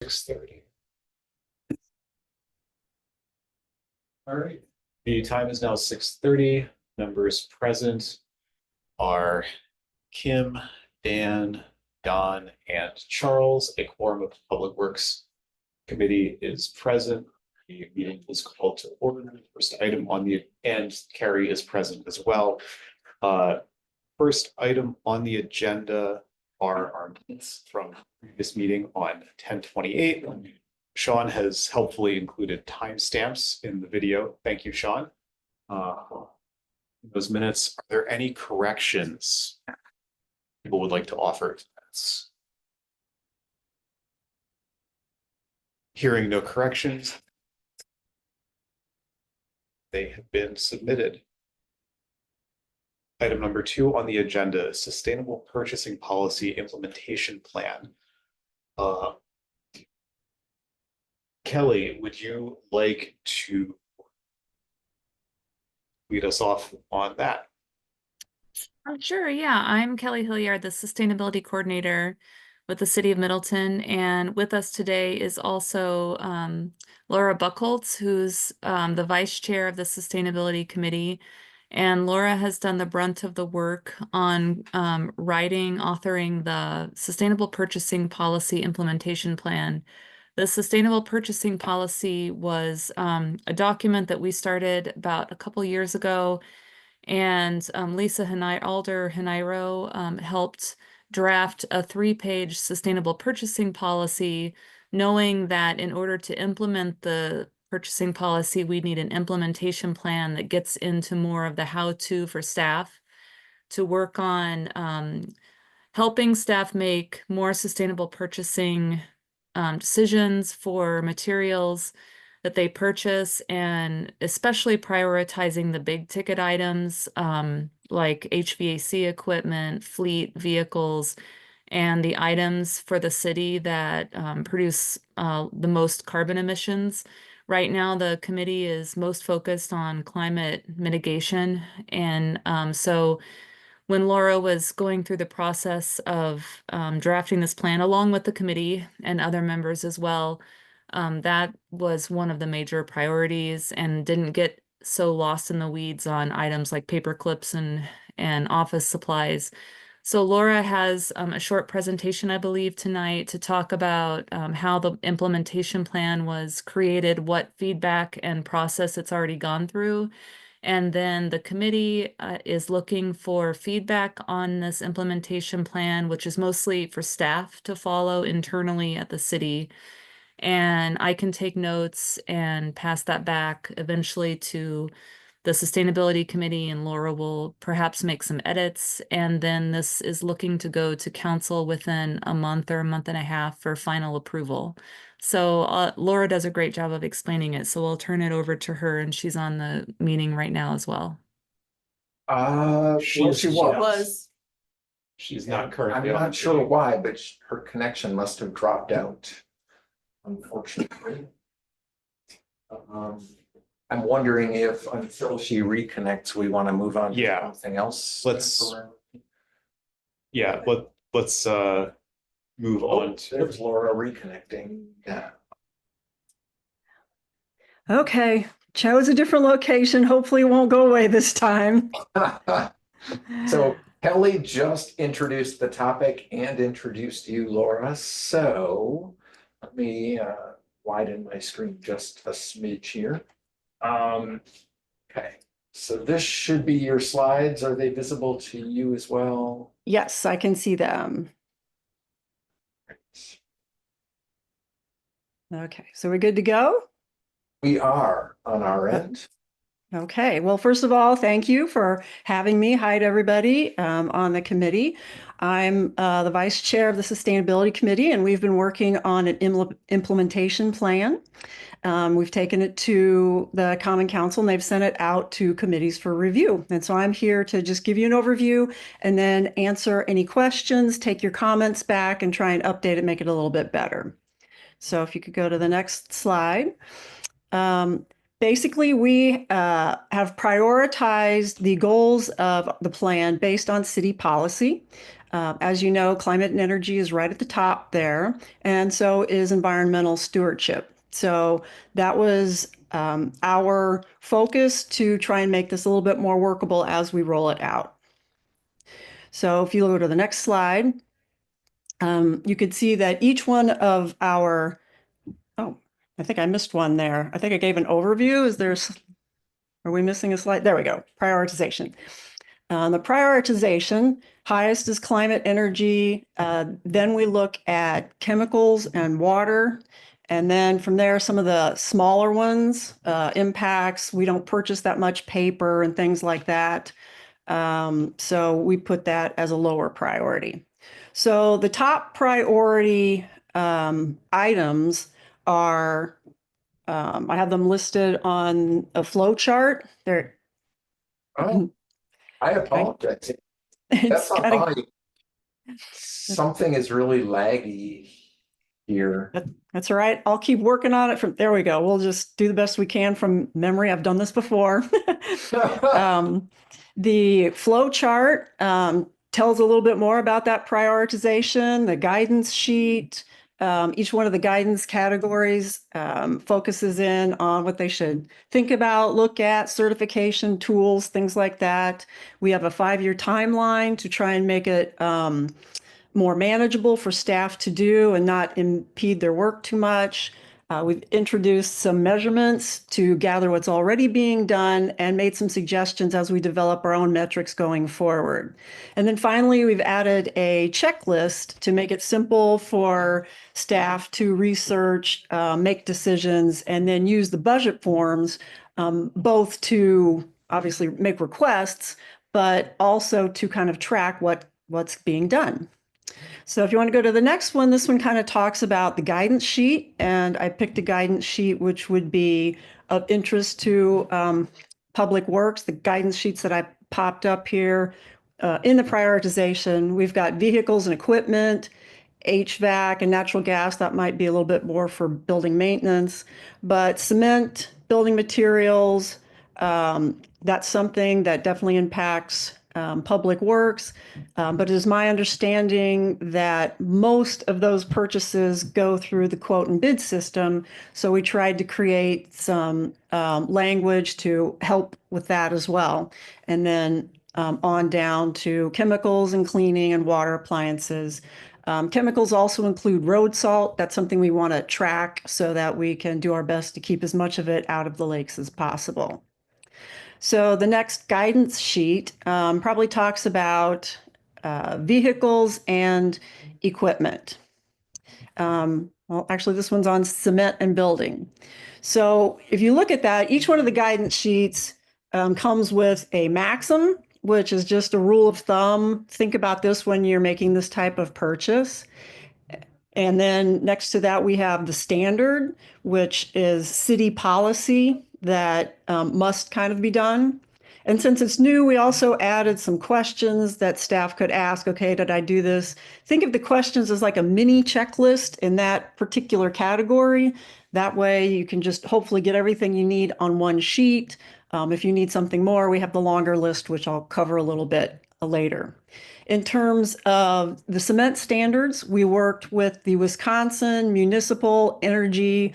6:30. All right. The time is now 6:30. Members present are Kim, Dan, Don, and Charles. A quorum of the Public Works Committee is present. The meeting is called to order. First item on the, and Carrie is present as well. First item on the agenda are our minutes from this meeting on 10/28. Sean has helpfully included timestamps in the video. Thank you, Sean. Those minutes, are there any corrections people would like to offer to minutes? Hearing no corrections, they have been submitted. Item number 2 on the agenda, Sustainable Purchasing Policy Implementation Plan. Kelly, would you like to lead us off on that? Sure, yeah. I'm Kelly Hilliard, the Sustainability Coordinator with the City of Middleton. And with us today is also Laura Buchholz, who's the Vice Chair of the Sustainability Committee. And Laura has done the brunt of the work on authoring the Sustainable Purchasing Policy Implementation Plan. The Sustainable Purchasing Policy was a document that we started about a couple years ago, and Lisa Alder Henairo helped draft a 3-page sustainable purchasing policy, knowing that in order to implement the purchasing policy, we need an implementation plan that gets into more of the how-to for staff to work on helping staff make more sustainable purchasing decisions for materials that they purchase, and especially prioritizing the big ticket items like HVAC equipment, fleet vehicles, and the items for the city that produce the most carbon emissions. Right now, the committee is most focused on climate mitigation. And so when Laura was going through the process of drafting this plan, along with the committee and other members as well, that was one of the major priorities, and didn't get so lost in the weeds on items like paper clips and office supplies. So Laura has a short presentation, I believe, tonight to talk about how the implementation plan was created, what feedback and process it's already gone through. And then the committee is looking for feedback on this implementation plan, which is mostly for staff to follow internally at the city. And I can take notes and pass that back eventually to the Sustainability Committee, and Laura will perhaps make some edits. And then this is looking to go to council within a month or a month and a half for final approval. So Laura does a great job of explaining it. So I'll turn it over to her, and she's on the meeting right now as well. She was. She's not currently. I'm not sure why, but her connection must have dropped out, unfortunately. I'm wondering if until she reconnects, we want to move on to something else. Let's move on to. There's Laura reconnecting. Yeah. Okay, chose a different location. Hopefully it won't go away this time. So Kelly just introduced the topic and introduced you, Laura. So let me widen my screen just a smidge here. Okay, so this should be your slides. Are they visible to you as well? Yes, I can see them. Okay, so we're good to go? We are on our end. Okay, well, first of all, thank you for having me. Hi to everybody on the committee. I'm the Vice Chair of the Sustainability Committee, and we've been working on an implementation plan. We've taken it to the Common Council, and they've sent it out to committees for review. And so I'm here to just give you an overview and then answer any questions, take your comments back, and try and update it, make it a little bit better. So if you could go to the next slide. Basically, we have prioritized the goals of the plan based on city policy. As you know, climate and energy is right at the top there, and so is environmental stewardship. So that was our focus to try and make this a little bit more workable as we roll it out. So if you go to the next slide, you could see that each one of our, oh, I think I missed one there. I think I gave an overview. Are we missing a slide? There we go, prioritization. The prioritization, highest is climate energy. Then we look at chemicals and water. And then from there, some of the smaller ones, impacts, we don't purchase that much paper and things like that. So we put that as a lower priority. So the top priority items are, I have them listed on a flow chart. They're, Oh, I apologize. it's That's not gotta- mine. Something is really laggy here. That's all right. I'll keep working on it from, there we go. We'll just do the best we can from memory. I've done this before. The flow chart tells a little bit more about that prioritization, the guidance sheet. Each one of the guidance categories focuses in on what they should think about, look at, certification tools, things like that. We have a 5-year timeline to try and make it more manageable for staff to do and not impede their work too much. We've introduced some measurements to gather what's already being done and made some suggestions as we develop our own metrics going forward. And then finally, we've added a checklist to make it simple for staff to research, make decisions, and then use the budget forms, both to obviously make requests, but also to kind of track what's being done. So if you want to go to the next one, this one kind of talks about the guidance sheet, and I picked a guidance sheet which would be of interest to Public Works. The guidance sheets that I popped up here in the prioritization, we've got vehicles and equipment, HVAC and natural gas. That might be a little bit more for building maintenance, but cement, building materials, that's something that definitely impacts Public Works, but it is my understanding that most of those purchases go through the quote and bid system. So we tried to create some language to help with that as well. And then on down to chemicals and cleaning and water appliances. Chemicals also include road salt. That's something we want to track so that we can do our best to keep as much of it out of the lakes as possible. So the next guidance sheet probably talks about vehicles and equipment. Well, actually, this one's on cement and building. So if you look at that, each one of the guidance sheets comes with a maxim, which is just a rule of thumb. Think about this when you're making this type of purchase. And then next to that, we have the standard, which is city policy that must kind of be done. And since it's new, we also added some questions that staff could ask. Okay, did I do this? Think of the questions as like a mini checklist in that particular category. That way you can just hopefully get everything you need on one sheet. If you need something more, we have the longer list, which I'll cover a little bit later. In terms of the cement standards, we worked with the Wisconsin Municipal Energy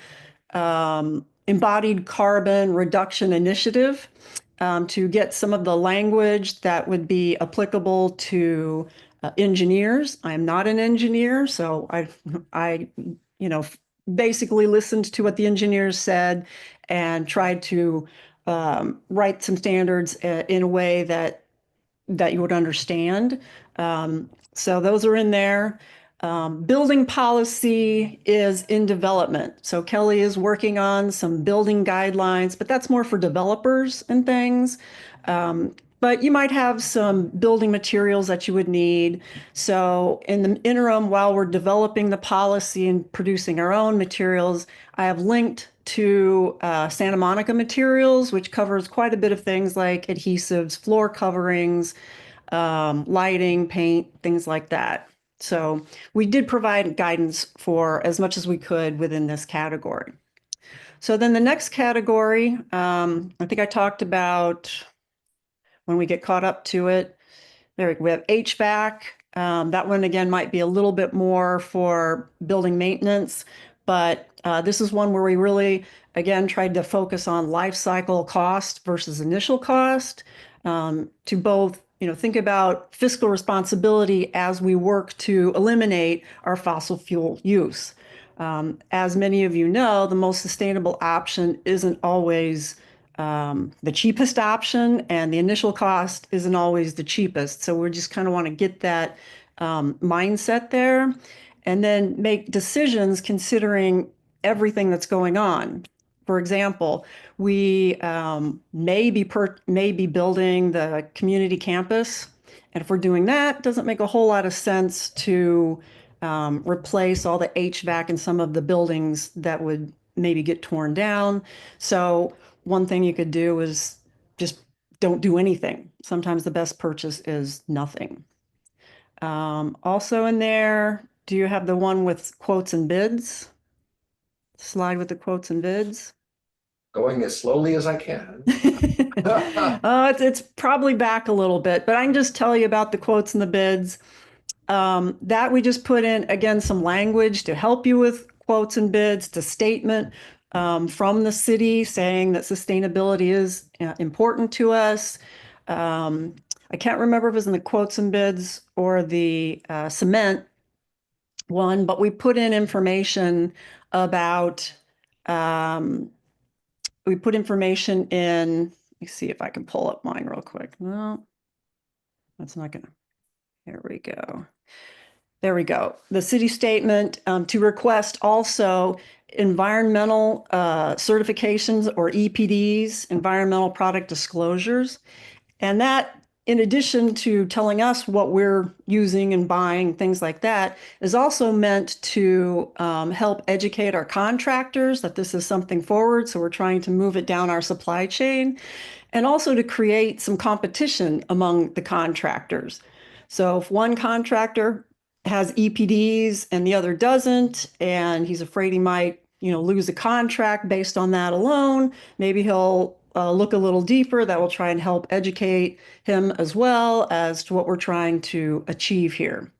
Embodied Carbon Reduction Initiative to get some of the language that would be applicable to engineers. I'm not an engineer, so I basically listened to what the engineers said and tried to write some standards in a way that you would understand. So those are in there. Building policy is in development. So Kelly is working on some building guidelines, but that's more for developers and things. But you might have some building materials that you would need. So in the interim, while we're developing the policy and producing our own materials, I have linked to Santa Monica Materials, which covers quite a bit of things like adhesives, floor coverings, lighting, paint, things like that. So we did provide guidance for as much as we could within this category. So then the next category, I think I talked about when we get caught up to it. There we have HVAC, That one again might be a little bit more for building maintenance, but this is one where we really, again, tried to focus on life cycle cost versus initial cost, to both, think about fiscal responsibility as we work to eliminate our fossil fuel use. As many of you know, the most sustainable option isn't always the cheapest option, and the initial cost isn't always the cheapest. So we just kind of want to get that mindset there, and then make decisions considering everything that's going on. For example, we may be building the community campus, and if we're doing that, it doesn't make a whole lot of sense to replace all the HVAC in some of the buildings that would maybe get torn down. So one thing you could do is just don't do anything. Sometimes the best purchase is nothing. Also in there, do you have the one with quotes and bids? Slide with the quotes and bids. Going as slowly as I can. It's probably back a little bit, but I can just tell you about the quotes and the bids. That we just put in, again, some language to help you with quotes and bids, to statement from the city saying that sustainability is important to us. I can't remember if it was in the quotes and bids or the cement one, but we put in information about, we put information in, let me see if I can pull up mine real quick. No, that's not gonna, there we go. There we go. The city statement to request also environmental certifications, or EPDs, environmental product disclosures. And that, in addition to telling us what we're using and buying, things like that, is also meant to help educate our contractors that this is something forward. So we're trying to move it down our supply chain, and also to create some competition among the contractors. So if one contractor has EPDs and the other doesn't, and he's afraid he might, lose a contract based on that alone, maybe he'll look a little deeper. That will try and help educate him as well as to what we're trying to achieve here.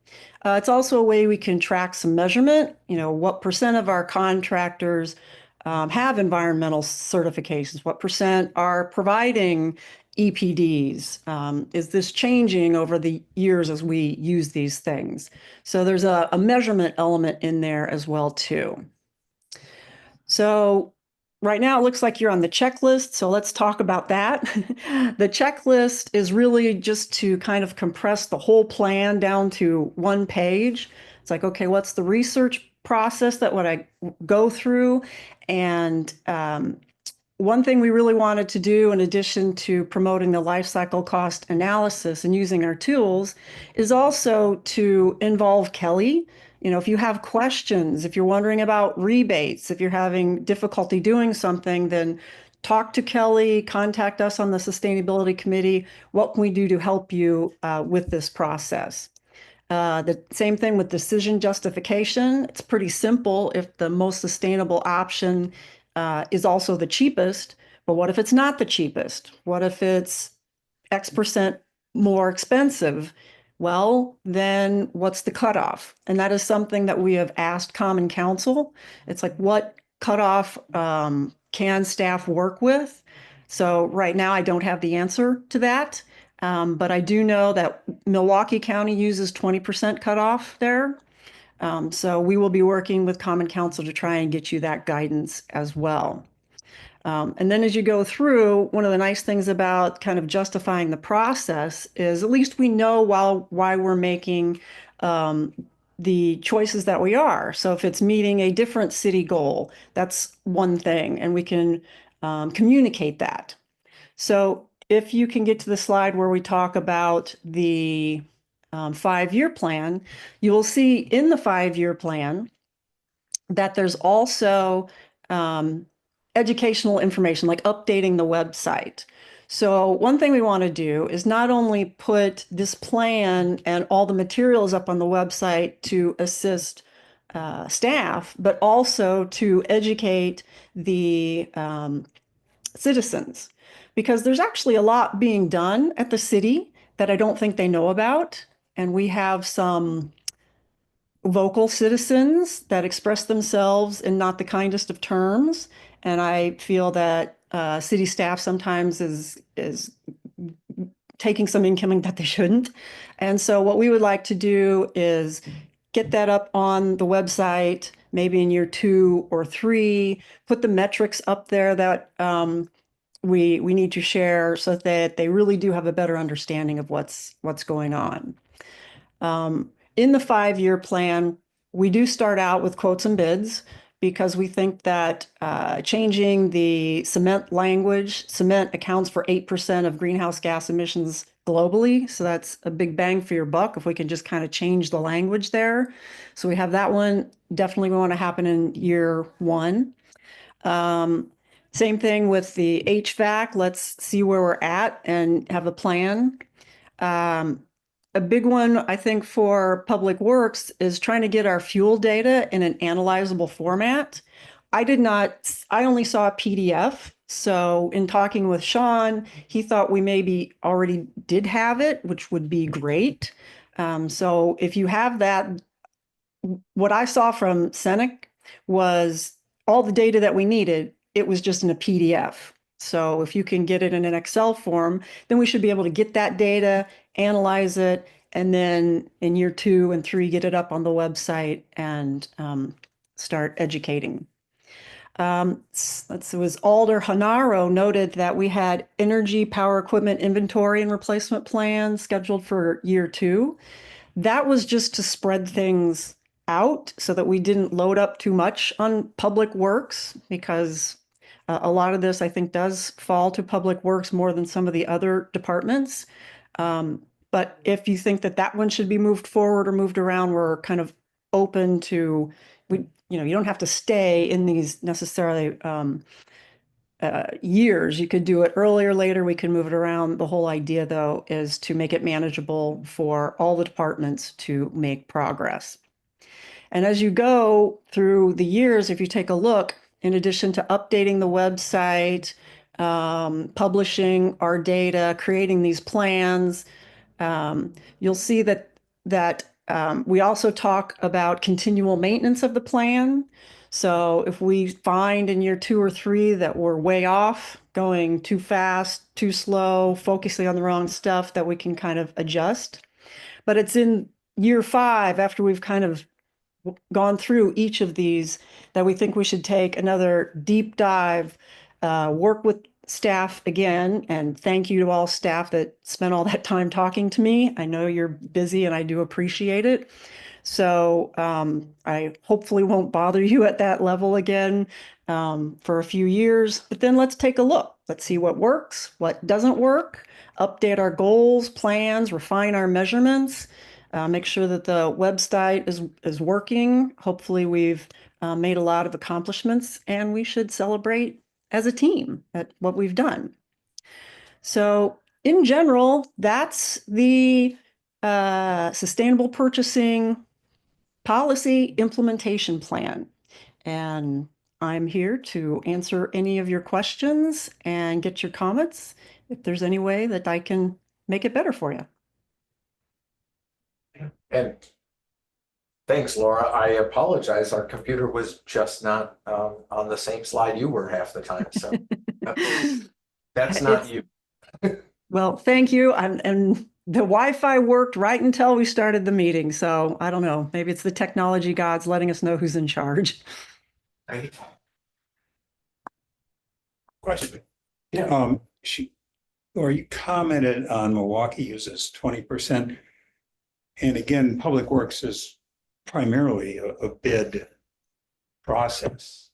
It's also a way we can track some measurement, what percent of our contractors have environmental certifications, what percent are providing EPDs. Is this changing over the years as we use these things? So there's a measurement element in there as well too. So right now it looks like you're on the checklist, so let's talk about that. The checklist is really just to kind of compress the whole plan down to one page. It's like, okay, what's the research process that would I go through? And one thing we really wanted to do, in addition to promoting the life cycle cost analysis and using our tools, is also to involve Kelly. If you have questions, if you're wondering about rebates, if you're having difficulty doing something, then talk to Kelly, contact us on the Sustainability Committee. What can we do to help you with this process? The same thing with decision justification. It's pretty simple if the most sustainable option is also the cheapest, but what if it's not the cheapest? What if it's X percent more expensive? Well, then what's the cutoff? And that is something that we have asked Common Council. It's like, what cutoff can staff work with? So right now I don't have the answer to that, but I do know that Milwaukee County uses 20% cutoff there. So we will be working with Common Council to try and get you that guidance as well. And then as you go through, one of the nice things about kind of justifying the process is at least we know why we're making the choices that we are. So if it's meeting a different city goal, that's one thing, and we can communicate that. So if you can get to the slide where we talk about the 5-year plan, you will see in the 5-year plan that there's also educational information, like updating the website. So one thing we want to do is not only put this plan and all the materials up on the website to assist staff, but also to educate the citizens, because there's actually a lot being done at the city that I don't think they know about. and we have some vocal citizens that express themselves in not the kindest of terms. And I feel that city staff sometimes is taking some incoming that they shouldn't. And so what we would like to do is get that up on the website, maybe in year 2 or 3, put the metrics up there that we need to share so that they really do have a better understanding of what's going on. In the 5-year plan, we do start out with quotes and bids because we think that changing the cement language, cement accounts for 8% of greenhouse gas emissions globally. So that's a big bang for your buck if we can just kind of change the language there. So we have that one definitely going to happen in year 1. Same thing with the HVAC. Let's see where we're at and have a plan. A big one, I think, for Public Works is trying to get our fuel data in an analyzable format. I only saw a PDF. So in talking with Sean, he thought we maybe already did have it, which would be great. So if you have that, what I saw from Senec was all the data that we needed. It was just in a PDF. So if you can get it in an Excel form, then we should be able to get that data, analyze it, and then in year 2 and 3, get it up on the website and start educating. It was Alder Hanaro noted that we had energy power equipment inventory and replacement plans scheduled for year 2. That was just to spread things out so that we didn't load up too much on Public Works, because a lot of this, I think, does fall to Public Works more than some of the other departments. But if you think that that one should be moved forward or moved around, we're kind of open to, you don't have to stay in these necessarily years. You could do it earlier, later, we can move it around. The whole idea, though, is to make it manageable for all the departments to make progress. And as you go through the years, if you take a look, in addition to updating the website, publishing our data, creating these plans, you'll see that we also talk about continual maintenance of the plan. So if we find in year 2 or 3 that we're way off, going too fast, too slow, focusing on the wrong stuff, that we can kind of adjust. But it's in year 5, after we've kind of gone through each of these, that we think we should take another deep dive, work with staff again, and thank you to all staff that spent all that time talking to me. I know you're busy and I do appreciate it. So I hopefully won't bother you at that level again for a few years, but then let's take a look. Let's see what works, what doesn't work, update our goals, plans, refine our measurements, make sure that the website is working. Hopefully we've made a lot of accomplishments, and we should celebrate as a team at what we've done. So in general, that's the sustainable purchasing policy implementation plan. And I'm here to answer any of your questions and get your comments if there's any way that I can make it better for you. And thanks, Laura. I apologize. Our computer was just not on the same slide you were half the time. So that's not you. Well, thank you. And the Wi-Fi worked right until we started the meeting. So I don't know. Maybe it's the technology gods letting us know who's in charge. Right. Question. Yeah. Or you commented on Milwaukee uses 20%. And again, Public Works is primarily a bid process.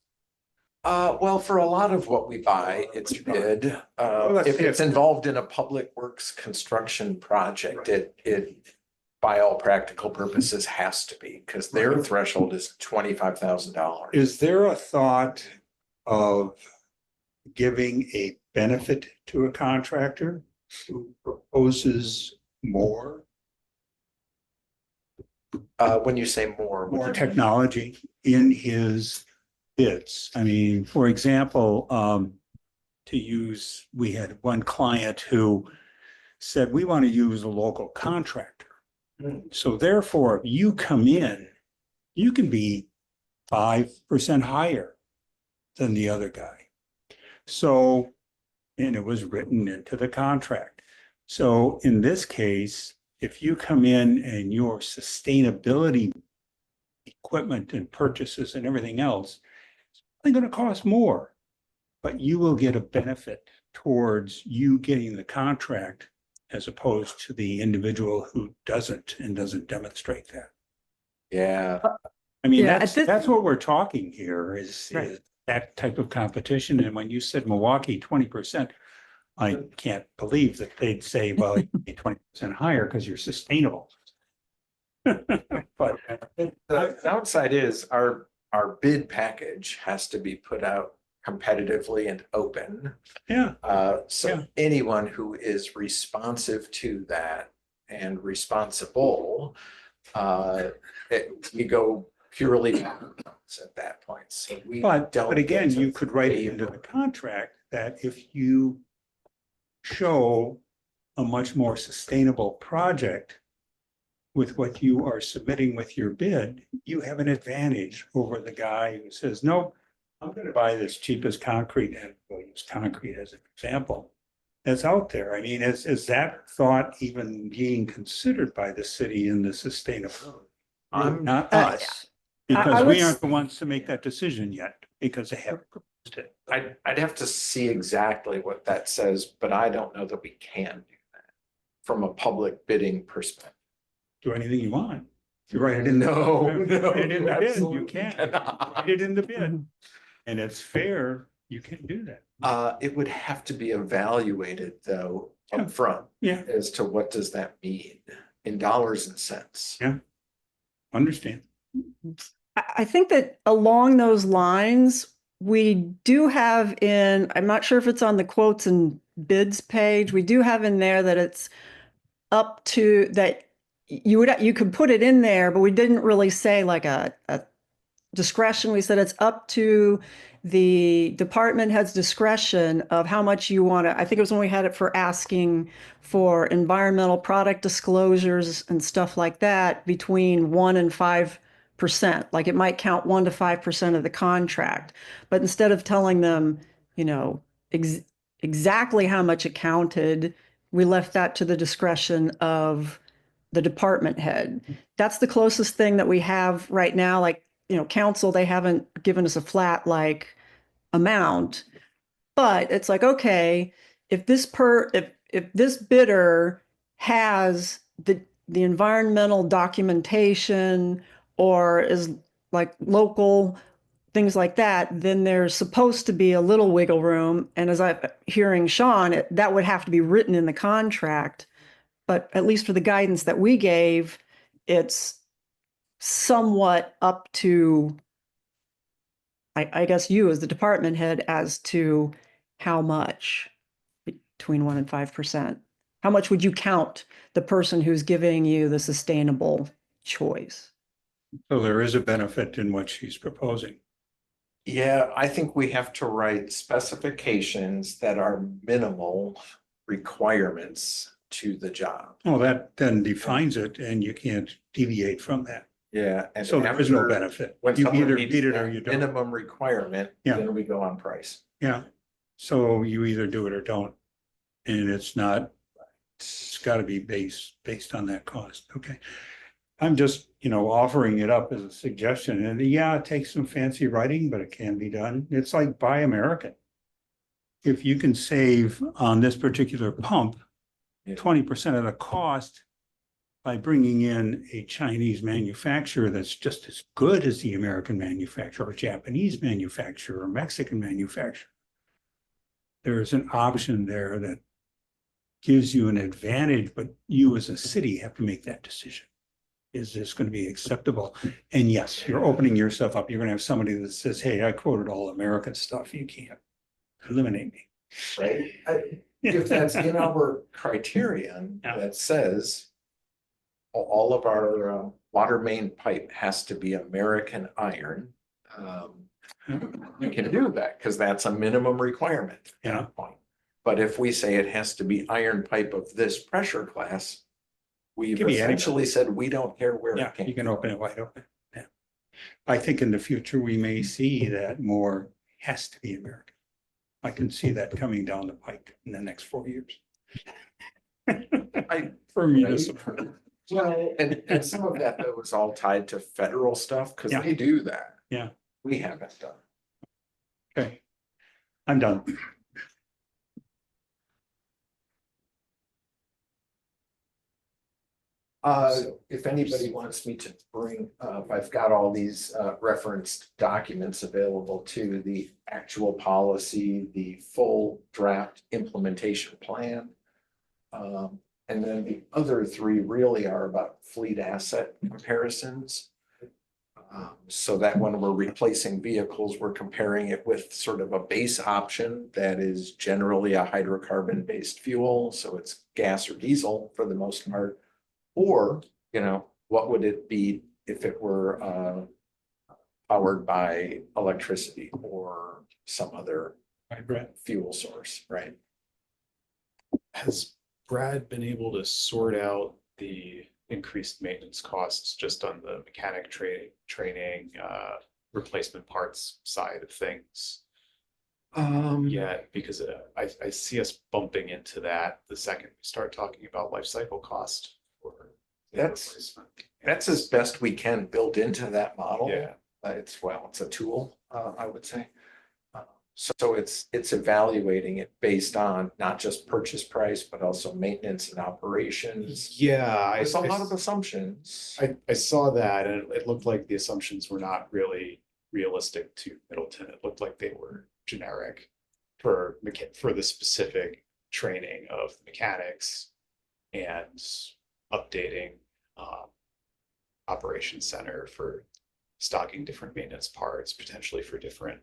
Well, for a lot of what we buy, it's bid. If it's involved in a Public Works construction project, it by all practical purposes has to be, because their threshold is $25,000. Is there a thought of giving a benefit to a contractor who proposes more When you say more, technology in his bids? I mean, for example, we had one client who said, we want to use a local contractor, So therefore, if you come in, you can be 5% higher than the other guy. So, and it was written into the contract. So in this case, if you come in and your sustainability equipment and purchases and everything else, it's only going to cost more, but you will get a benefit towards you getting the contract as opposed to the individual who doesn't and doesn't demonstrate that. Yeah, I mean, Yeah, at that's, this- that's what we're talking here is Right. that type of competition. And when you said Milwaukee 20%, I can't believe that they'd say, well, you be 20% higher because you're sustainable. But the downside is our bid package has to be put out competitively and open. yeah, So Yeah. anyone who is responsive to that and responsible, we go purely at that point. So we but don't again, get to you could write it pay into the more. contract that if you show a much more sustainable project with what you are submitting with your bid, you have an advantage over the guy who says, nope, I'm going to buy this cheapest concrete, and we'll use concrete as an example. That's out there. I mean, is that thought even being considered by the city in the sustainability? Not us, because I we would- aren't the ones to make that decision yet, because they haven't proposed it. I'd have to see exactly what that says, but I don't know that we can do that from a public bidding perspective. Do anything you want. You write it in. the- No, no, Write it in the bid, you absolutely can't. cannot. Write it in the bid, and it's fair, you can do that. It would have to be evaluated though Yeah. upfront Yeah, as to what does that mean in dollars and cents. Yeah. understand. I think that along those lines, we do have in, I'm not sure if it's on the quotes and bids page, we do have in there that it's up to that you could put it in there, but we didn't really say like a discretion. We said it's up to the department head's discretion of how much you want to, I think it was when we had it for asking for environmental product disclosures and stuff like that between 1% and 5%. Like it might count 1% to 5% of the contract, but instead of telling them, you know, exactly how much it counted, we left that to the discretion of the department head. That's the closest thing that we have right now. Like, you know, council, they haven't given us a flat like amount, but it's like, okay, if this if this bidder has the environmental documentation or is like local things like that, then there's supposed to be a little wiggle room. And as I'm hearing Sean, that would have to be written in the contract. But at least for the guidance that we gave, it's somewhat up to, I guess you as the department head as to how much between 1% and 5%. How much would you count the person who's giving you the sustainable choice? So there is a benefit in what she's proposing. Yeah, I think we have to write specifications that are minimal requirements to the job. Well, that then defines it and you can't deviate from that. Yeah. And So there is no after- benefit. When You someone either meets meet it or that you don't. minimum requirement, Yeah. then we go on price. Yeah. So you either do it or don't. And it's not, it's got to be based on that cost. Okay. I'm just, offering it up as a suggestion. And yeah, it takes some fancy writing, but it can be done. It's like Buy American. If you can save on this particular pump Yeah. 20% of the cost by bringing in a Chinese manufacturer that's just as good as the American manufacturer, or Japanese manufacturer, or Mexican manufacturer, there's an option there that gives you an advantage, but you as a city have to make that decision. Is this going to be acceptable? And yes, you're opening yourself up. You're going to have somebody that says, hey, I quoted all American stuff. You can't eliminate me. Right? If that's in our criterion Yeah. that says all of our water main pipe has to be American iron, we can do that because that's a minimum requirement at Yeah. that point. But if we say it has to be iron pipe of this pressure class, We've Could be anything. essentially said, we don't care where Yeah, it came you can from. open it wide open. Yeah. I think in the future, we may see that more has to be American. I can see that coming down the pike in the next 4 years. For municipal. Well, and some of that though was all tied to federal stuff, because Yeah. they do that. Yeah. We haven't done. Okay. I'm done. If anybody wants me to bring, I've got all these referenced documents available to the actual policy, the full draft implementation plan. And then the other three really are about fleet asset comparisons. So that when we're replacing vehicles, we're comparing it with sort of a base option that is generally a hydrocarbon-based fuel, so it's gas or diesel for the most part. Or, you know, what would it be if it were powered by electricity or some other fuel source, right? Has Brad been able to sort out the increased maintenance costs just on the mechanic training, replacement parts side of things? Yeah, because I see us bumping into that the second we start talking about life cycle cost for the That's- replacement. That's as best we can build into that model. Yeah. It's, well, it's a tool, I would say. So it's evaluating it based on not just purchase price, but also maintenance and operations. Yeah, There's a lot of assumptions. I saw that and it looked like the assumptions were not really realistic to Middleton. It looked like they were generic for the specific training of the mechanics and updating operations center for stocking different maintenance parts, potentially for different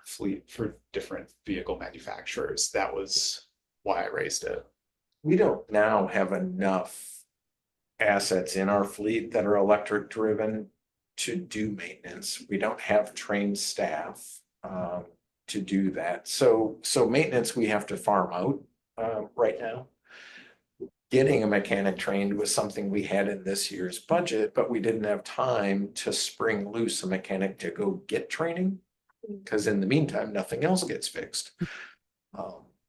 fleet, for different vehicle manufacturers. That was why I raised it. We don't now have enough assets in our fleet that are electric driven to do maintenance. We don't have trained staff to do that. So maintenance, we have to farm out right now. Getting a mechanic trained was something we had in this year's budget, but we didn't have time to spring loose a mechanic to go get training. Because in the meantime, nothing else gets fixed.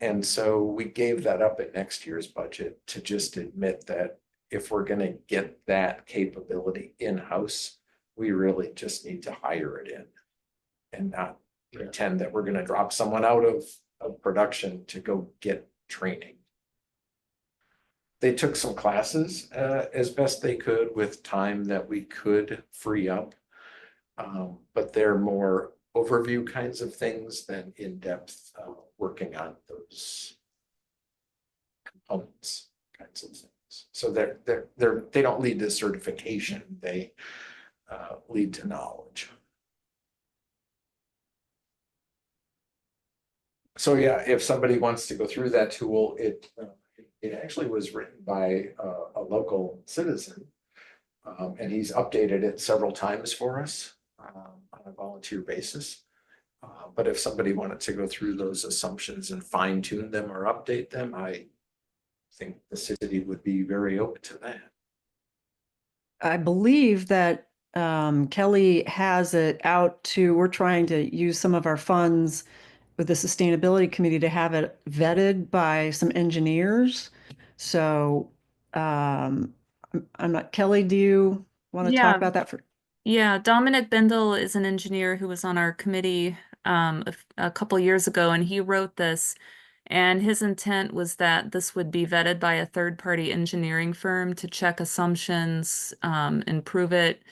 And so we gave that up at next year's budget to just admit that if we're gonna get that capability in-house, we really just need to hire it in. And not pretend that we're gonna drop someone out of production to go get training. They took some classes as best they could with time that we could free up. But they're more overview kinds of things than in-depth working on those components kinds of things. So they don't lead to certification, they lead to knowledge. So yeah, if somebody wants to go through that tool, it actually was written by a local citizen. And he's updated it several times for us on a volunteer basis. But if somebody wanted to go through those assumptions and fine tune them or update them, I think the city would be very open to that. I believe that Kelly has it out to, we're trying to use some of our funds with the sustainability committee to have it vetted by some engineers. So I'm not, Kelly, do you want to Yeah. talk about that for? Yeah, Dominic Bindle is an engineer who was on our committee a couple years ago, and he wrote this. And his intent was that this would be vetted by a third-party engineering firm to check assumptions, and prove it.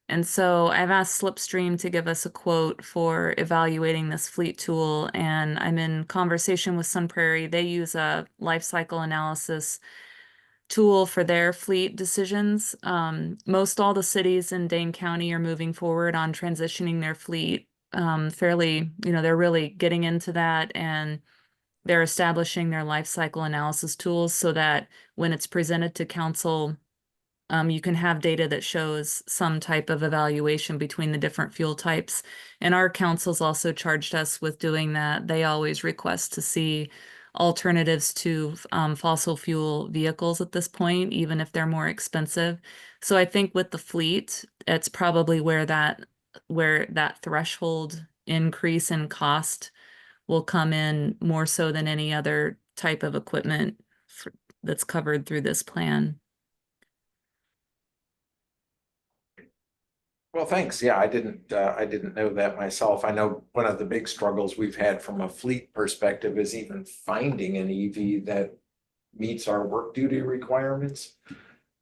And so I've asked Slipstream to give us a quote for evaluating this fleet tool, and I'm in conversation with Sun Prairie. They use a life cycle analysis tool for their fleet decisions. Most all the cities in Dane County are moving forward on transitioning their fleet fairly, they're really getting into that, and they're establishing their life cycle analysis tools so that when it's presented to council, you can have data that shows some type of evaluation between the different fuel types. And our council's also charged us with doing that. They always request to see alternatives to fossil fuel vehicles at this point, even if they're more expensive. So I think with the fleet, it's probably where that threshold increase in cost will come in more so than any other type of equipment that's covered through this plan. Well, thanks. Yeah, I didn't know that myself. I know one of the big struggles we've had from a fleet perspective is even finding an EV that meets our work duty requirements.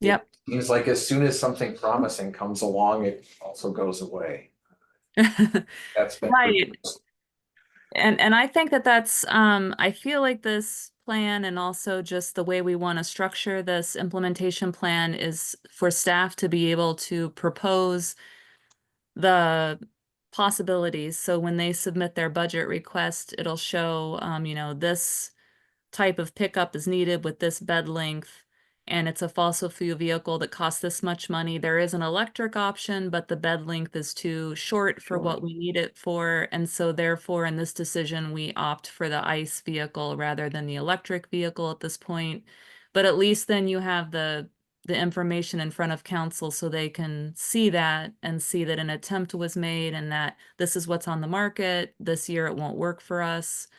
Yep. It seems like as soon as something promising comes along, it also goes away. That's been Right. And I think that's I feel like this plan and also just the way we want to structure this implementation plan is for staff to be able to propose the possibilities. So when they submit their budget request, it'll show this type of pickup is needed with this bed length, and it's a fossil fuel vehicle that costs this much money. There is an electric option, but the bed length is too short for what we need it for. And so therefore, in this decision, we opt for the ICE vehicle rather than the electric vehicle at this point. But at least then you have the information in front of council so they can see that and see that an attempt was made and that this is what's on the market. This year it won't work for us.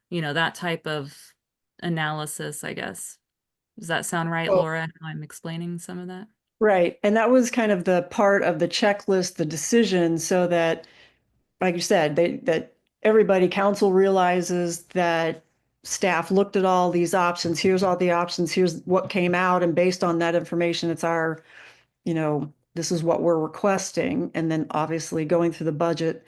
That type of analysis, I guess. Does that sound right, Well- Laura, how I'm explaining some of that? Right. And that was kind of the part of the checklist, the decision, so that, like you said, that everybody, council realizes that staff looked at all these options. Here's all the options. Here's what came out. And based on that information, it's our, this is what we're requesting. And then obviously going through the budget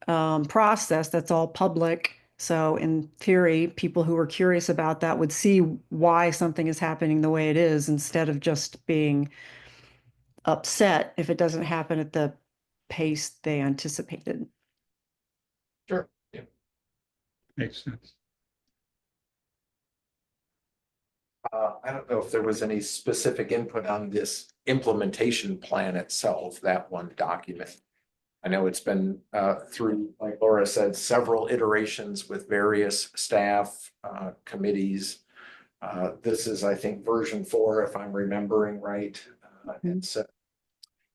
process, that's all public. So in theory, people who are curious about that would see why something is happening the way it is instead of just being upset if it doesn't happen at the pace they anticipated. Sure. Yeah. Makes sense. I don't know if there was any specific input on this implementation plan itself, that one document. I know it's been through, like Laura said, several iterations with various staff committees. This is, I think, version 4, if I'm remembering right. And so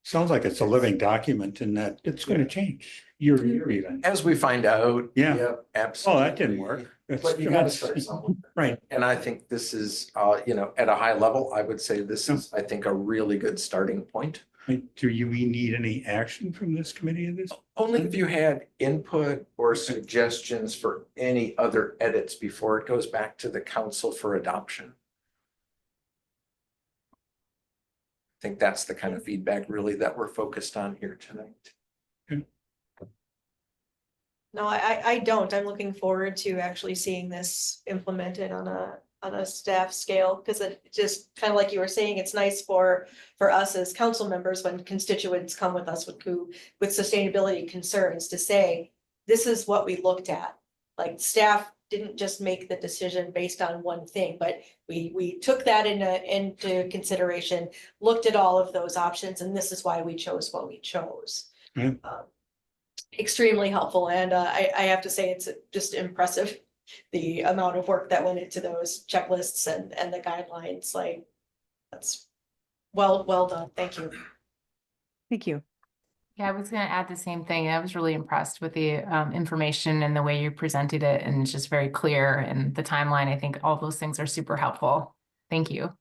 Sounds like it's a living document and that it's going to change year to year even. as we find out. Yeah. Absolutely. Oh, that didn't work. But you gotta start somewhere. Right. And I think this is, at a high level, I would say this is, I think, a really good starting point. Do we need any action from this committee in this? Only if you had input or suggestions for any other edits before it goes back to the council for adoption. I think that's the kind of feedback really that we're focused on here tonight. No, I don't. I'm looking forward to actually seeing this implemented on a staff scale, because it just kind of like you were saying, it's nice for us as council members when constituents come with us with sustainability concerns to say, this is what we looked at. Like staff didn't just make the decision based on one thing, but we took that into consideration, looked at all of those options, and this is why we chose what we chose. Extremely helpful, and I have to say it's just impressive the amount of work that went into those checklists and the guidelines. Like, that's well done. Thank you. Thank you. Yeah, I was going to add the same thing. I was really impressed with the information and the way you presented it, and it's just very clear. And the timeline, I think all those things are super helpful. Thank you.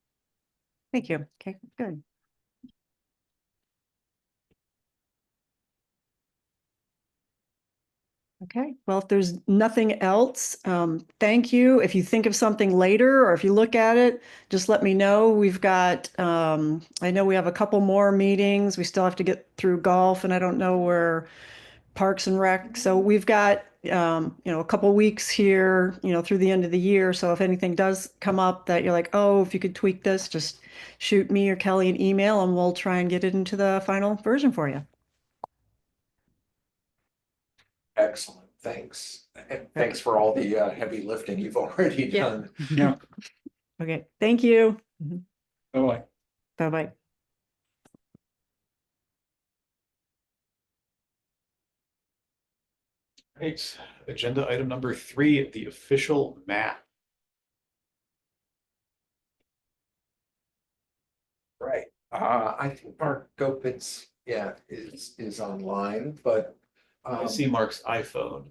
Thank you. Okay, good. Okay, well, if there's nothing else, thank you. If you think of something later or if you look at it, just let me know. We've got, I know we have a couple more meetings. We still have to get through golf, and I don't know where Parks and Rec. So we've got, a couple weeks here, through the end of the year. So if anything does come up that you're like, oh, if you could tweak this, just shoot me or Kelly an email and we'll try and get it into the final version for you. Excellent, thanks. And thanks for all the heavy lifting you've already Yeah. done. Yeah. Okay, thank you. Oh, Bye-bye. Right, agenda item number 3, the official map. I think Mark Gopitz, yeah, is online, but. I see Mark's iPhone.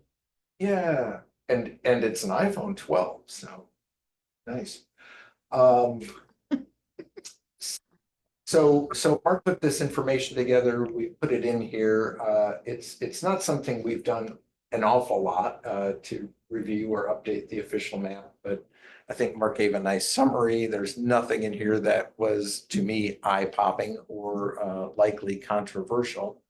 Yeah, and it's an iPhone 12, so nice. Um. So Mark put this information together, we put it in here. It's not something we've done an awful lot to review or update the official map, but I think Mark gave a nice summary. There's nothing in here that was, to me, eye-popping or likely controversial.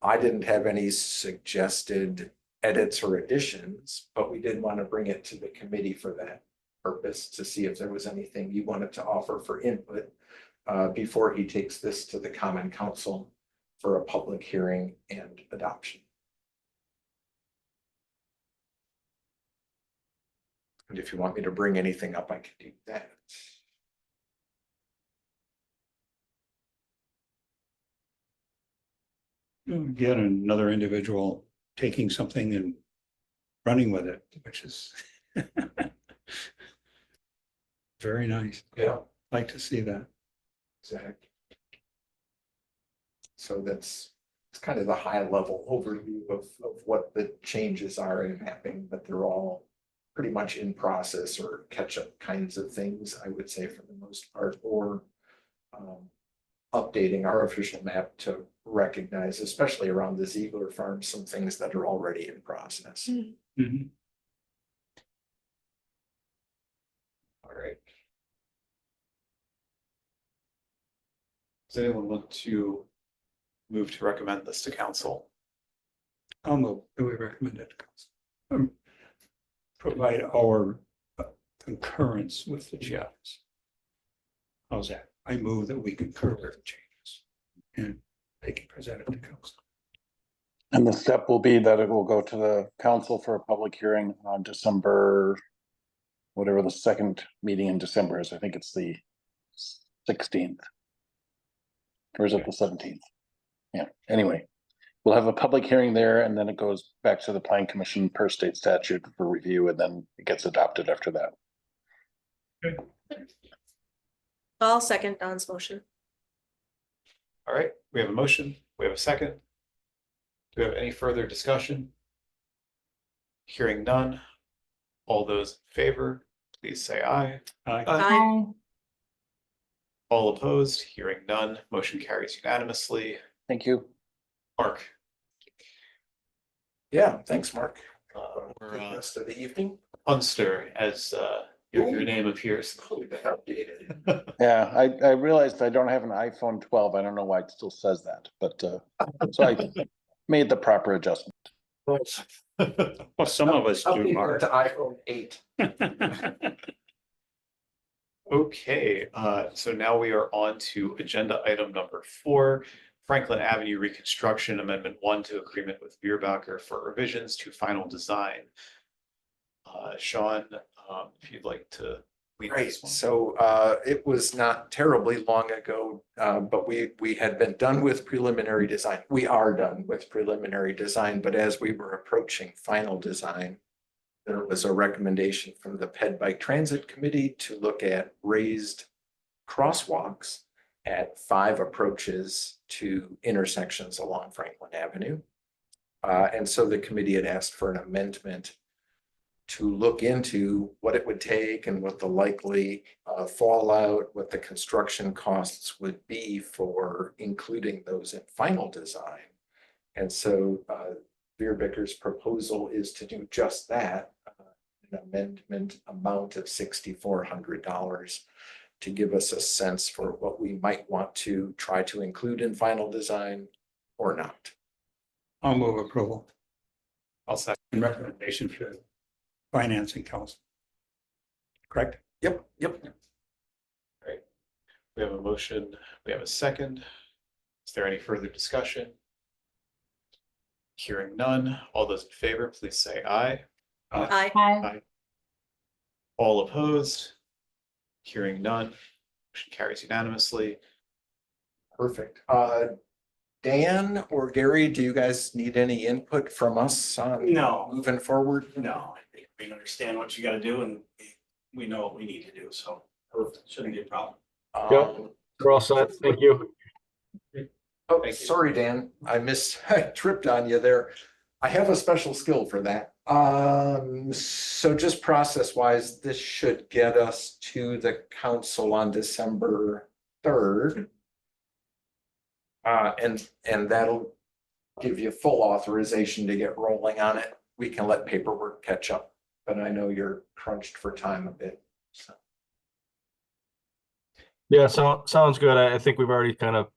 I didn't have any suggested edits or additions, but we did want to bring it to the committee for that purpose to see if there was anything you wanted to offer for input before he takes this to the Common Council for a public hearing and adoption. And if you want me to bring anything up, I can do that. Again, another individual taking something and running with it, which is very nice. Yeah. Like to see that. Exactly. So it's kind of the high level overview of what the changes are in mapping, but they're all pretty much in process or catch up kinds of things, I would say for the most part, or updating our official map to recognize, especially around the Ziegler Farm, some things that are already in process. Mhm. All right. Does anyone want to move to recommend this to council? I'll move, that we recommend it to council. Provide our concurrence with the changes. How's that? I move that we concur with the changes and they can present it to council. And the step will be that it will go to the council for a public hearing on December, whatever the second meeting in December is. I think it's the 16th. Or is it the 17th? Yeah, anyway, we'll have a public hearing there and then it goes back to the Plan Commission per state statute for review and then it gets adopted after that. I'll second Don's motion. All right, we have a motion, we have a second. Do we have any further discussion? Hearing none. All those in favor, please say aye. Aye. Aye. All opposed, hearing none, motion carries unanimously. Thank you. Mark. Yeah, thanks, Mark. We're, Good rest of the evening. Punster, as your name appears. Hopefully been updated. Yeah, I realized I don't have an iPhone 12. I don't know why it still says that, but so I made the proper adjustment. Well, some of us do, Updated Mark. to iPhone 8. Okay, so now we are on to agenda item number 4, Franklin Avenue Reconstruction Amendment 1 to agreement with Bierbacher for revisions to final design. Sean, if you'd like to lead Right, this one. so it was not terribly long ago, but we had been done with preliminary design. We are done with preliminary design, but as we were approaching final design, there was a recommendation from the Ped Bike Transit Committee to look at raised crosswalks at 5 approaches to intersections along Franklin Avenue. And so the committee had asked for an amendment to look into what it would take and what the likely fallout, what the construction costs would be for including those in final design. And so Bierbacher's proposal is to do just that, an amendment amount of $6,400 to give us a sense for what we might want to try to include in final design or not. I'll move approval I'll second. and recommendation for the financing council. Correct? Yep. We have a motion, we have a second. Is there any further discussion? Hearing none, all those in favor, please say aye. Aye. Hi. All opposed? Hearing none, motion carries unanimously. Perfect. Dan or Gary, do you guys need any input from us on No, moving forward? no, I think we understand what you gotta do and we know what we need to do, so shouldn't be a problem. So We're all set. Thank you. Oh, Thank you. sorry, Dan, I tripped on you there. I have a special skill for that. So just process wise, this should get us to the council on December 3rd. And that'll give you full authorization to get rolling on it. We can let paperwork catch up, but I know you're crunched for time a bit. So. Yeah, so sounds good. I think we've already kind of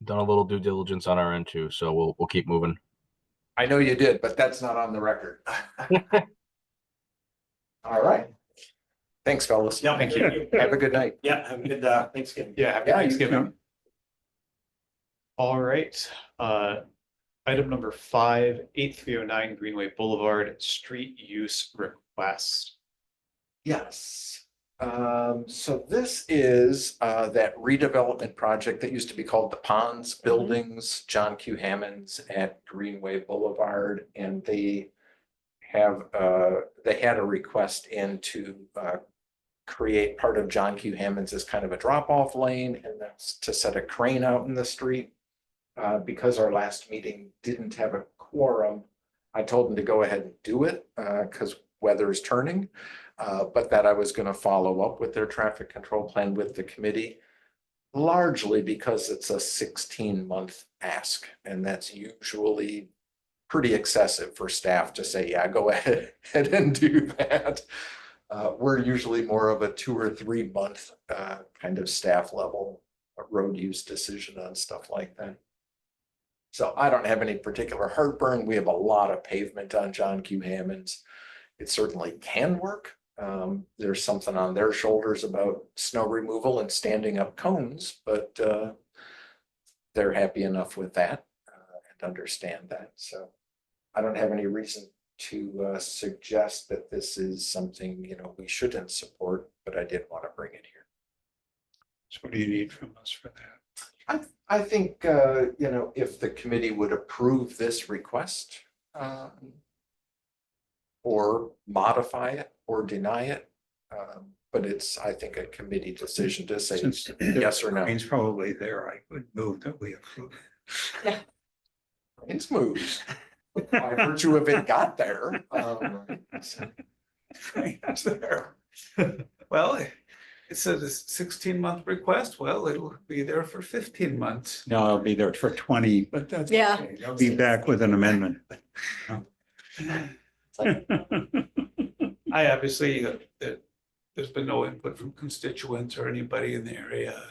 done a little due diligence on our end too, so we'll keep moving. I know you did, but that's not on the record. All right. Thanks, fellas. Yeah, Thank you. Have a good night. Yeah, have a good Thanksgiving. Yeah, happy Yeah, you Thanksgiving. All right, item number 5, 8309 Greenway Boulevard, street use request. Yes. So this is that redevelopment project that used to be called the Ponds Buildings, John Q. Hammonds at Greenway Boulevard. And they had a request in to create part of John Q. Hammonds as kind of a drop-off lane, and that's to set a crane out in the street. Because our last meeting didn't have a quorum, I told them to go ahead and do it because weather is turning. But that I was going to follow up with their traffic control plan with the committee, largely because it's a 16-month ask. And that's usually pretty excessive for staff to say, yeah, go ahead and do that. We're usually more of a 2 or 3 month kind of staff level road use decision on stuff like that. So I don't have any particular heartburn. We have a lot of pavement on John Q. Hammonds. It certainly can work. There's something on their shoulders about snow removal and standing up cones, but they're happy enough with that and understand that. So I don't have any reason to suggest that this is something, we shouldn't support, but I did want to bring it here. So what do you need from us for that? I think, if the committee would approve this request or modify it or deny it. But it's, I think, a committee decision to say Since yes or no. It's probably there. I would move that we approve. It's moved. By virtue of it got there. It's there. Well, it says a 16-month request. Well, it'll be there for 15 months. No, I'll be there for 20, but that's Yeah. okay. I'll be back with an amendment. I obviously, there's been no input from constituents or anybody in the area.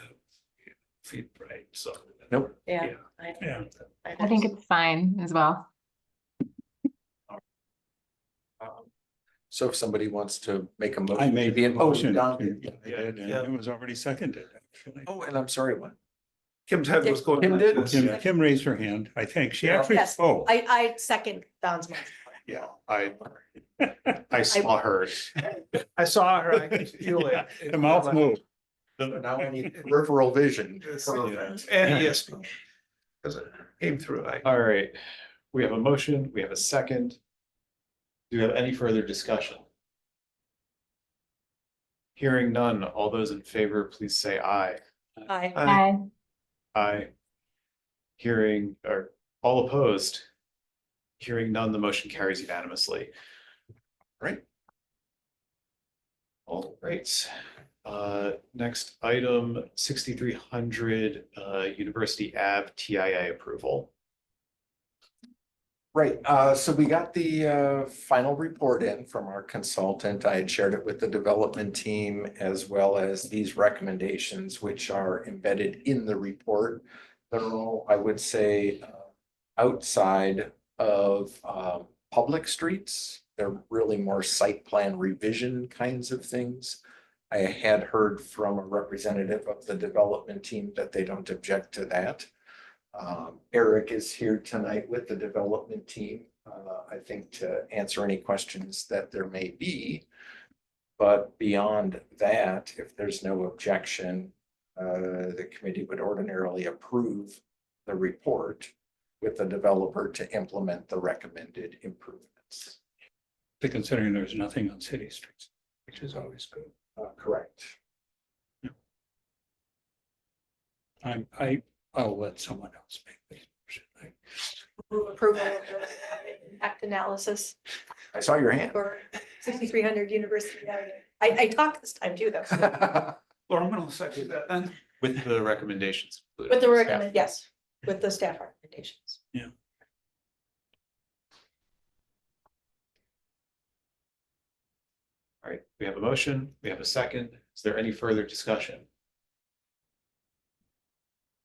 Feed right, so. Nope. Yeah. Yeah. I think it's fine as well. So if somebody wants to make a motion. I made to be the in- motion. Don to- did. I did, and it was already seconded, actually. Oh, and I'm sorry, what? Kim's head was going. Kim did? Kim raised her hand, I think. She Yeah. actually Yes. spoke. I second Don's motion. Yeah, I saw her. I saw her, I could feel it. The mouth moved. Now I need peripheral vision. And yes, because it came through. All right, we have a motion, we have a second. Do we have any further discussion? Hearing none, all those in favor, please say aye. Aye. Hi. Aye. Hearing, or all opposed? Hearing none, the motion carries unanimously. Right. All right. Next item, 6300 University Ave TIA approval. Right, so we got the final report in from our consultant. I had shared it with the development team as well as these recommendations, which are embedded in the report. They're all, I would say, outside of public streets. They're really more site plan revision kinds of things. I had heard from a representative of the development team that they don't object to that. Eric is here tonight with the development team, I think, to answer any questions that there may be. But beyond that, if there's no objection, the committee would ordinarily approve the report with the developer to implement the recommended improvements. Considering there's nothing on city streets, which is always good. Correct. I'll let someone else make this motion. Approval of the impact analysis I saw your hand. for 6300 University Avenue. I talked this time too, though. Laura, I'm gonna second that then. With the recommendations. included. With the Yeah. recommend, yes, with the staff recommendations. All right, we have a motion, we have a second. Is there any further discussion?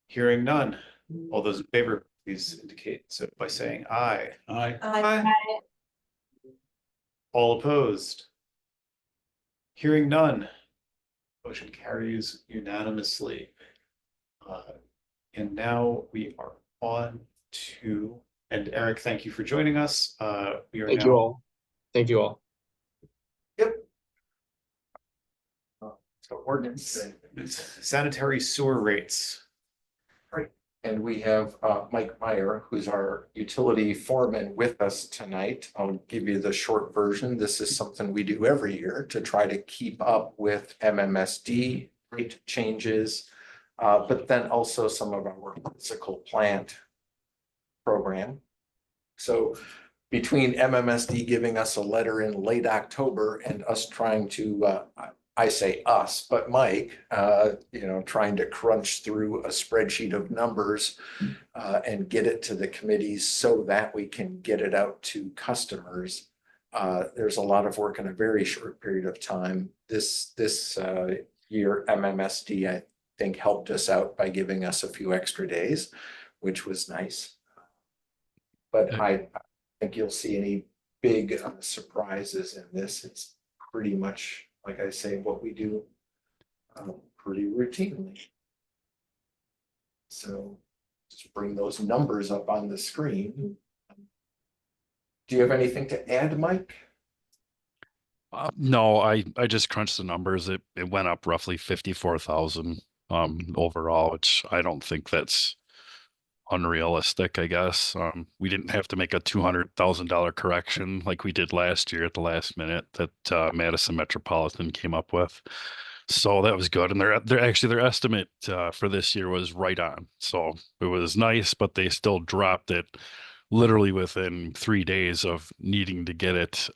Hearing none. All those in favor, please indicate so by saying aye. Aye. All opposed? Hearing none. Motion carries unanimously. And now we are on to, and Eric, thank you for joining us. We are Thank you now, all. Thank you all. So ordinance. sanitary sewer rates. And we have Mike Meyer, who's our utility foreman with us tonight. I'll give you the short version. This is something we do every year to try to keep up with MMSD rate changes. But then also some of our physical plant program. So between MMSD giving us a letter in late October and us trying to, I say us, but Mike, trying to crunch through a spreadsheet of numbers and get it to the committees so that we can get it out to customers. There's a lot of work in a very short period of time. This year, MMSD, I think, helped us out by giving us a few extra days, which was nice. But I think you'll see any big surprises in this. It's pretty much, like I say, what we do pretty routinely. So just bring those numbers up on the screen. Do you have anything to add, Mike? No, I just crunched the numbers. It went up roughly 54,000 overall, which I don't think that's unrealistic, I guess. We didn't have to make a $200,000 correction like we did last year at the last minute that Madison Metropolitan came up with. So that was good. And their estimate for this year was right on. So it was nice, but they still dropped it literally within 3 days of needing to get it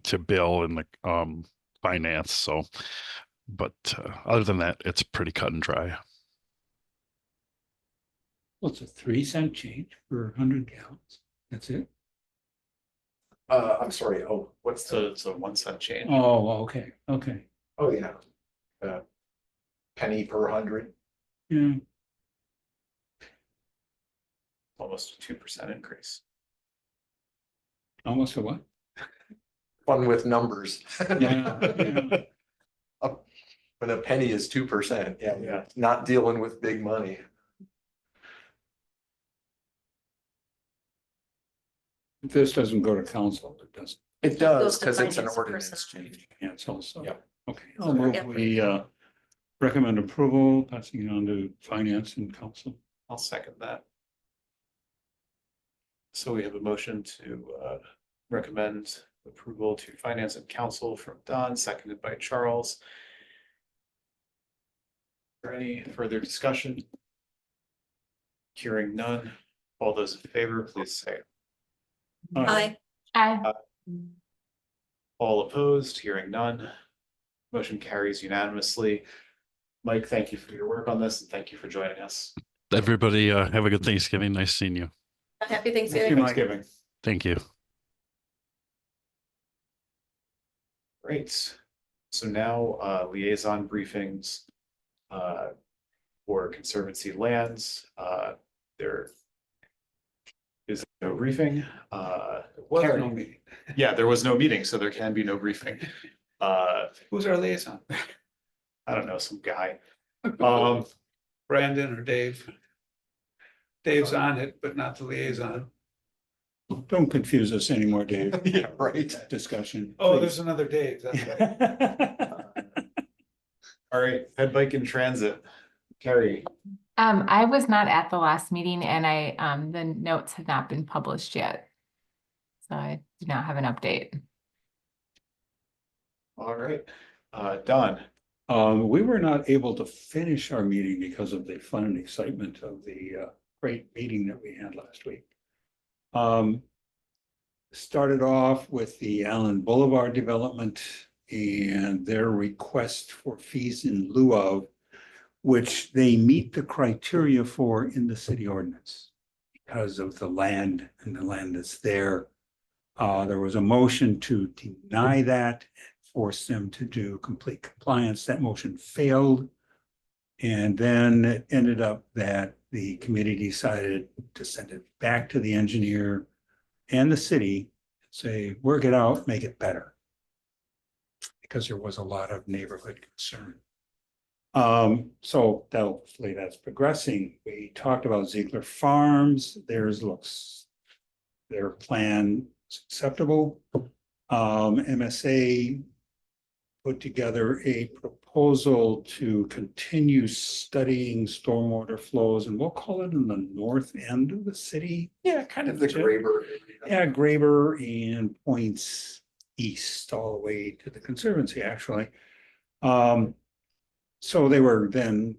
to Bill and the finance. So, but other than that, it's pretty cut and dry. Well, it's a 3-cent change per 100 gallons. That's it. I'm sorry. Oh, what's the? So it's a 1 cent change. Oh, okay. Okay. Oh, yeah. Penny per 100. Yeah. Almost a 2% increase. Almost a what? Fun with numbers. Yeah. When a penny is 2%, Yeah. not dealing with big money. If this doesn't go to council, it doesn't. It Goes does, to because it's an finance ordinance personnel. change. Yeah, it's also. Yep. Okay, I'll move Yep. we recommend approval, passing it on to finance and council. I'll second that. So we have a motion to recommend approval to finance and council from Don, seconded by Charles. Is there any further discussion? Hearing none. All those in favor, please say Aye. Aye. all opposed. Hearing none. Motion carries unanimously. Mike, thank you for your work on this and thank you for joining us. Everybody have a good Thanksgiving. Nice seeing you. Happy Thank Thanksgiving. you, Mike. Thanksgiving. Thank you. Great. So now liaison briefings for Conservancy Lands. There is no briefing. Was Carrie. no meeting. Yeah, there was no meeting, so there can be no briefing. Who's our liaison? I don't know, some guy. Brandon or Dave? Dave's on it, but not the liaison. Don't confuse us anymore, Dave. Yeah, right. Discussion. Oh, there's another Dave. That's right. All right, Head Bike in Transit. Carrie. I was not at the last meeting and the notes have not been published yet. So I do not have an update. All right, Don. We were not able to finish our meeting because of the fun and excitement of the great meeting that we had last week. Started off with the Allen Boulevard development and their request for fees in lieu of, which they meet the criteria for in the city ordinance because of the land and the land that's there. There was a motion to deny that and force them to do complete compliance. That motion failed. And then it ended up that the committee decided to send it back to the engineer and the city, say, work it out, make it better. Because there was a lot of neighborhood concern. So hopefully that's progressing. We talked about Ziegler Farms, their plan is acceptable. MSA put together a proposal to continue studying stormwater flows, and we'll call it in the north end of the city. Yeah, kind of the Graber. Yeah, Graber and points east all the way to the Conservancy, actually. So they were then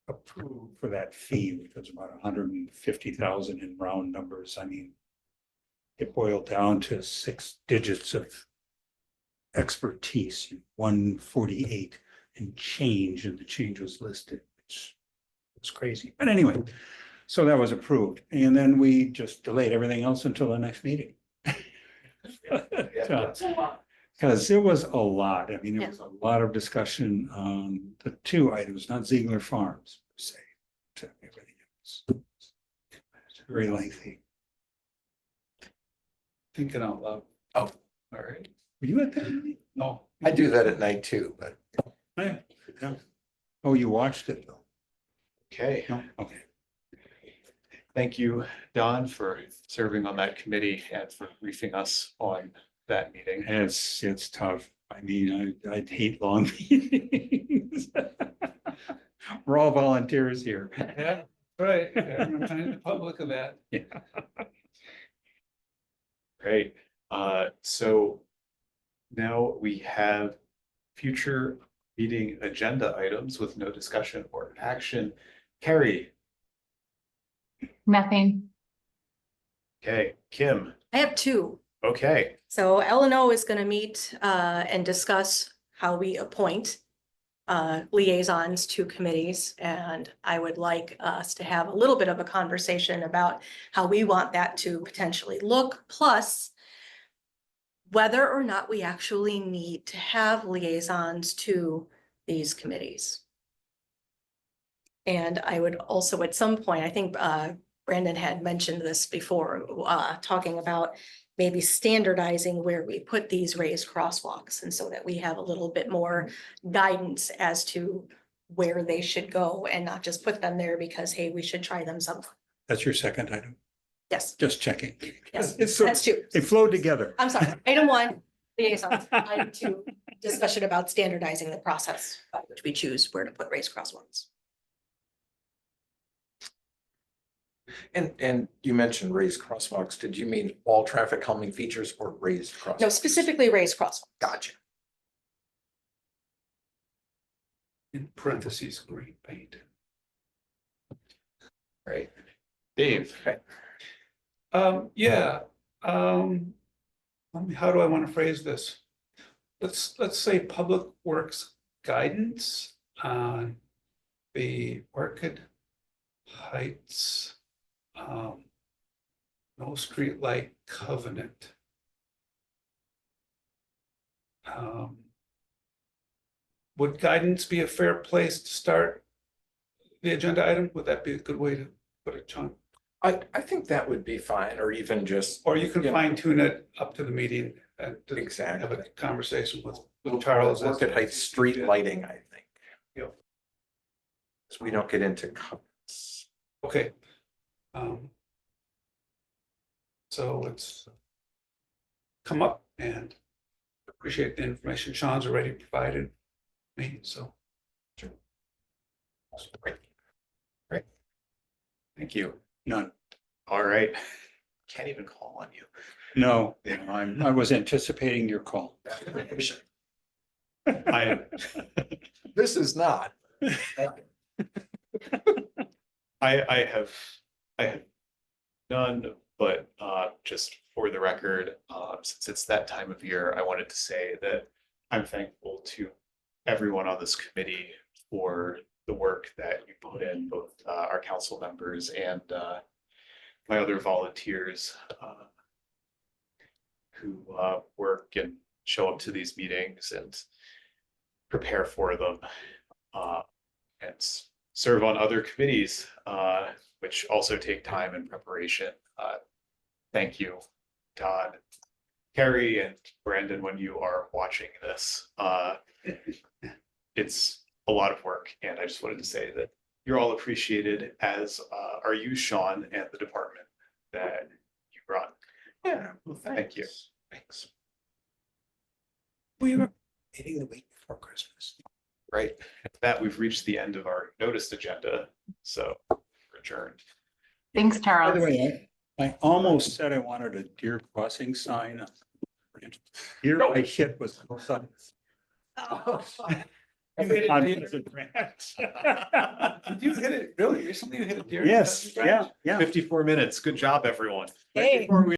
approved for that fee, which was about 150,000 in round numbers. I mean, it boiled down to 6 digits of expertise, 148 and change, and the change was listed, which was crazy. But anyway, so that was approved. And then we just delayed everything else until the next meeting. Because it was a lot. I mean, it was a lot of discussion on the 2 items, not Ziegler Farms, per se, to everything else. It's very lengthy. Thinking out loud. Oh, All right. Were you at that meeting? No. I do that at night too, but Yeah. Oh, you watched it though? Okay. No? Okay. Thank you, Don, for serving on that committee and for briefing us on that meeting. It's tough. I mean, I'd hate long meetings. We're all volunteers here. Yeah, right. Yeah, I'm reminding the public of that. Yeah. Great. So now we have future meeting agenda items with no discussion or action. Carrie. Nothing. Okay. Kim. I have 2. Okay. So LNO is going to meet and discuss how we appoint liaisons to committees. And I would like us to have a little bit of a conversation about how we want that to potentially look, plus whether or not we actually need to have liaisons to these committees. And I would also, at some point, I think Brandon had mentioned this before, talking about maybe standardizing where we put these raised crosswalks, and so that we have a little bit more guidance as to where they should go and not just put them there because, hey, we should try them somewhere. That's your second item. Yes, Just checking. yes, It's that's 2. They flowed together. I'm sorry. Item 1, liaisons. Item 2, discussion about standardizing the process by which we choose where to put raised crosswalks. and you mentioned raised crosswalks. Did you mean all traffic calming features or raised crosswalks? No, specifically raised crosswalks. Gotcha. In parentheses, green paint. Right. Dave. Okay. Yeah. How do I want to phrase this? Let's say Public Works guidance on the Orchid Heights no street light covenant. Would guidance be a fair place to start the agenda item? Would that be a good way to put it, John? I think that would be fine, or even just. Or you can Yeah. fine tune it up to the meeting and to have Exactly. a conversation with Charles. as- Orchid Heights street lighting, I think. Yep. So we don't get into covenants. Okay. So let's come up and appreciate the information Sean's already provided me, so. Great. Thank you. None. All right. Can't even call on you. No, I was anticipating your call. I, This is not. I have none, but just for the record, since it's that time of year, I wanted to say that I'm thankful to everyone on this committee for the work that you put in, both our council members and my other volunteers who work and show up to these meetings and prepare for them and serve on other committees, which also take time and preparation. Thank you, Todd, Carrie, and Brandon, when you are watching this. It's a lot of work, and I just wanted to say that you're all appreciated, as are you, Sean, and the department that you run. Yeah, well, Thank you. Thanks. We were meeting the week before Christmas. Right. At that, we've reached the end of our noticed agenda, so we're adjourned. Thanks, By the Charles. way, I almost said I wanted a deer crossing sign. Here I hit was. You hit a deer. As a grant. Did you hit it? Really? Recently you hit a deer? Yes, yeah, yeah. 54 minutes. Good job, everyone. Hey. Before we